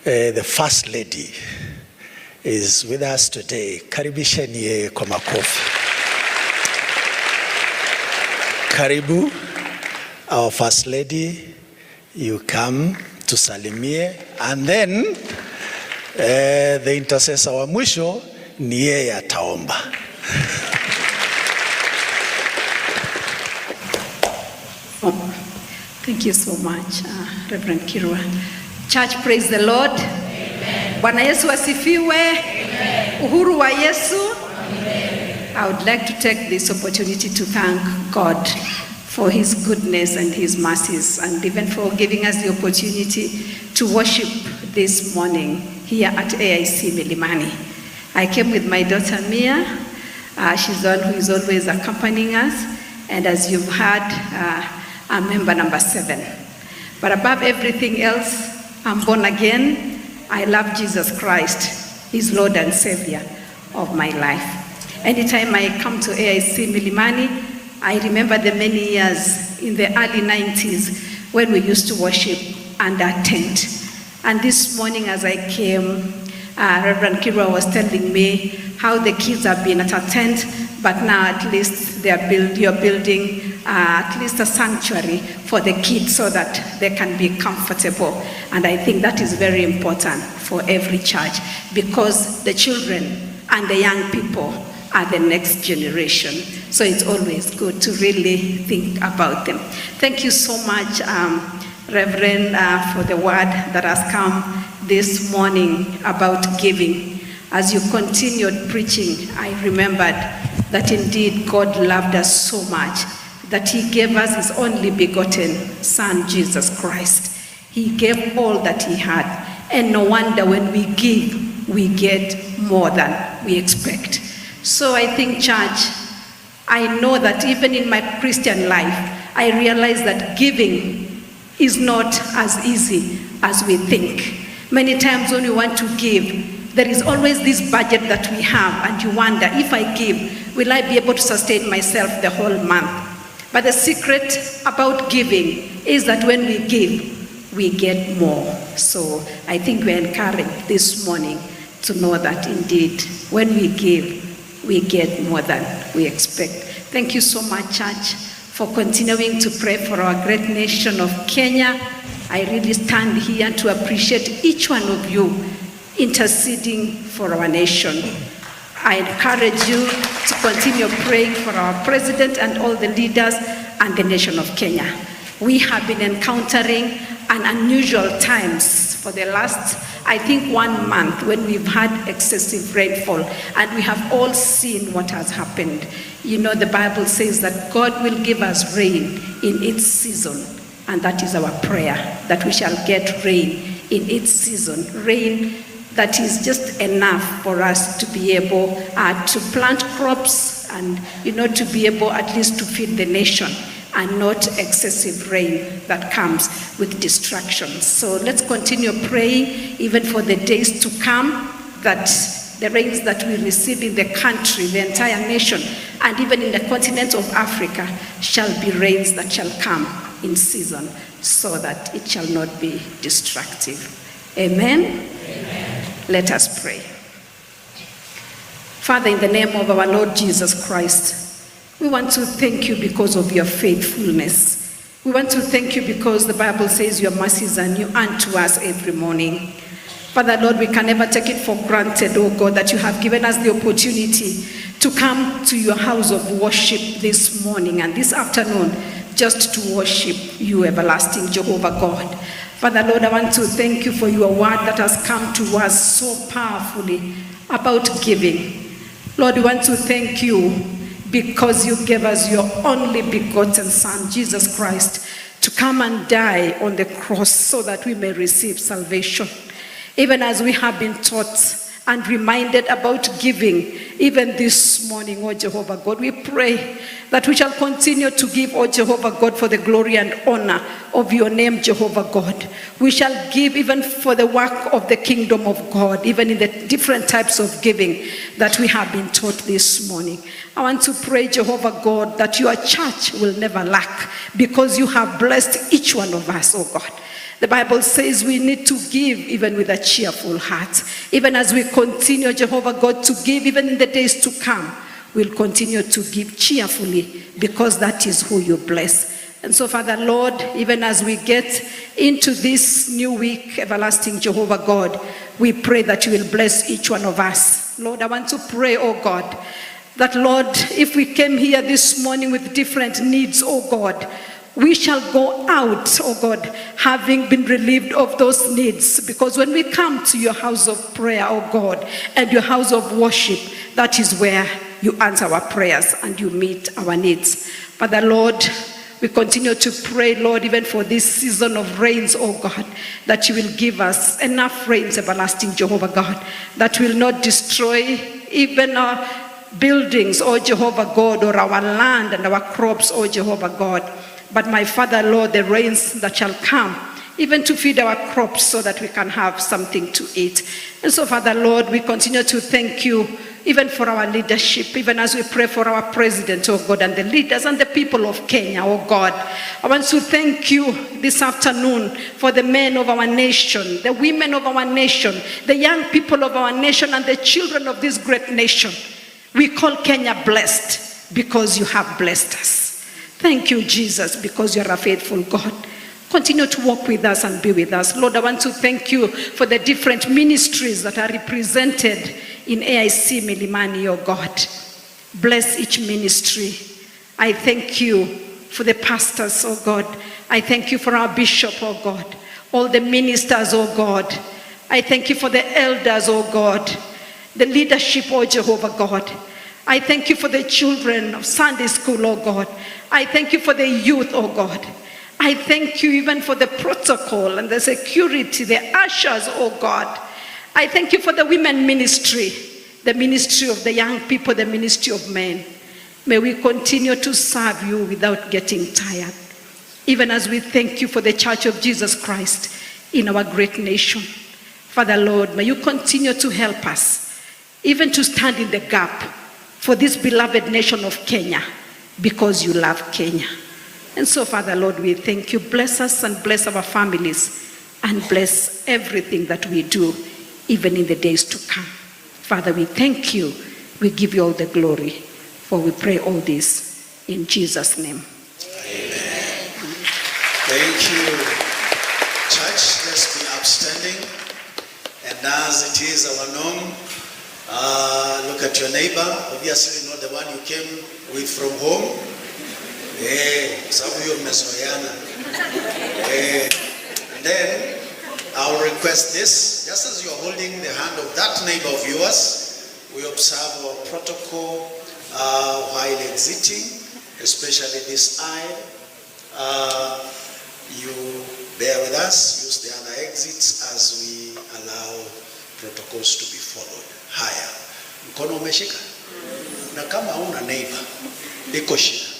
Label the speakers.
Speaker 1: The First Lady is with us today. Karibisheni yeye kwa makofi. Karibu, our First Lady, you come tusalimie, and then the intercessor wa mwisho ni yeye ataomba.
Speaker 2: Thank you so much, Reverend Kirwa. Church, praise the Lord. Amen. Bwana Yesu asifiwe. Amen. Uhuru wa Yesu. Amen. I would like to take this opportunity to thank God for His goodness and His mercies, and even for giving us the opportunity to worship this morning here at AIC Milimani. I came with my daughter Mia. She's the one who is always accompanying us, and as you've heard, I'm member number 7. But above everything else, I'm born again. I love Jesus Christ, His Lord and Savior of my life. Anytime I come to AIC Milimani, I remember the many years in the early 90s when we used to worship under a tent. And this morning as I came, Reverend Kirwa was telling me how the kids have been at a tent, but now at least you're building at least a sanctuary for the kids so that they can be comfortable. And I think that is very important for every church, because the children and the young people are the next generation. So it's always good to really think about them. Thank you so much, Reverend, for the word that has come this morning about giving. As you continued preaching, I remembered that indeed God loved us so much that He gave us His only begotten Son, Jesus Christ. He gave all that He had. And no wonder when we give, we get more than we expect. So I think, church, I know that even in my Christian life, I realize that giving is not as easy as we think. Many times when we want to give, there is always this budget that we have, and you wonder, if I give, will I be able to sustain myself the whole month? But the secret about giving is that when we give, we get more. So I think we're encouraged this morning to know that indeed, when we give, we get more than we expect. Thank you so much, church, for continuing to pray for our great nation of Kenya. I really stand here to appreciate each one of you interceding for our nation. I encourage you to continue praying for our president and all the leaders and the nation of Kenya. We have been encountering an unusual times for the last, I think, 1 month when we've had excessive rainfall, and we have all seen what has happened. You know, the Bible says that God will give us rain in its season, and that is our prayer, that we shall get rain in its season. Rain that is just enough for us to be able to plant crops and, you know, to be able at least to feed the nation, and not excessive rain that comes with distractions. So let's continue praying even for the days to come, that the rains that we receive in the country, the entire nation, and even in the continent of Africa shall be rains that shall come in season, so that it shall not be destructive. Amen? Amen. Let us pray. Father, in the name of our Lord Jesus Christ, we want to thank you because of your faithfulness. We want to thank you because the Bible says your mercies are new unto us every morning. Father, Lord, we can never take it for granted, oh God, that you have given us the opportunity to come to your house of worship this morning and this afternoon, just to worship you, everlasting Jehovah God. Father, Lord, I want to thank you for your word that has come to us so powerfully about giving. Lord, we want to thank you because you gave us your only begotten Son, Jesus Christ, to come and die on the cross so that we may receive salvation. Even as we have been taught and reminded about giving, even this morning, oh Jehovah God, we pray that we shall continue to give, oh Jehovah God, for the glory and honor of your name, Jehovah God. We shall give even for the work of the kingdom of God, even in the different types of giving that we have been taught this morning. I want to pray, Jehovah God, that your church will never lack, because you have blessed each one of us, oh God. The Bible says we need to give even with a cheerful heart. Even as we continue, Jehovah God, to give even in the days to come, we'll continue to give cheerfully because that is who you bless. And so, Father Lord, even as we get into this new week, everlasting Jehovah God, we pray that you will bless each one of us. Lord, I want to pray, oh God, that Lord, if we came here this morning with different needs, oh God, we shall go out, oh God, having been relieved of those needs. Because when we come to your house of prayer, oh God, and your house of worship, that is where you answer our prayers and you meet our needs. Father Lord, we continue to pray, Lord, even for this season of rains, oh God, that you will give us enough rains, everlasting Jehovah God, that will not destroy even our buildings, oh Jehovah God, or our land and our crops, oh Jehovah God. But my Father, Lord, the rains that shall come, even to feed our crops so that we can have something to eat. And so, Father, Lord, we continue to thank you even for our leadership, even as we pray for our president, oh God, and the leaders and the people of Kenya, oh God. I want to thank you this afternoon for the men of our nation, the women of our nation, the young people of our nation, and the children of this great nation. We call Kenya blessed because you have blessed us. Thank you, Jesus, because you are a faithful God. Continue to walk with us and be with us. Lord, I want to thank you for the different ministries that are represented in AIC Milimani, oh God. Bless each ministry. I thank you for the pastors, oh God. I thank you for our bishop, oh God. All the ministers, oh God. I thank you for the elders, oh God. The leadership, oh Jehovah God. I thank you for the children of Sunday school, oh God. I thank you for the youth, oh God. I thank you even for the protocol and the security, the ushers, oh God. I thank you for the women ministry, the ministry of the young people, the ministry of men. May we continue to serve you without getting tired. Even as we thank you for the Church of Jesus Christ in our great nation. Father Lord, may you continue to help us, even to stand in the gap for this beloved nation of Kenya, because you love Kenya. And so, Father Lord, we thank you. Bless us and bless our families and bless everything that we do, even in the days to come. Father, we thank you. We give you all the glory, for we pray all this in Jesus' name.
Speaker 1: Amen. Thank you. Church, let's be upstanding. And as it is our norm, look at your neighbor, obviously not the one you came with from home. Sababu hiyo mmezoeana. And then I'll request this, just as you're holding the hand of that neighbor of yours, we observe our protocol while exiting, especially this aisle. You bear with us, use the other exits as we allow protocols to be followed. Haya, mkono umeshika? Na kama una neighbor, iko shida.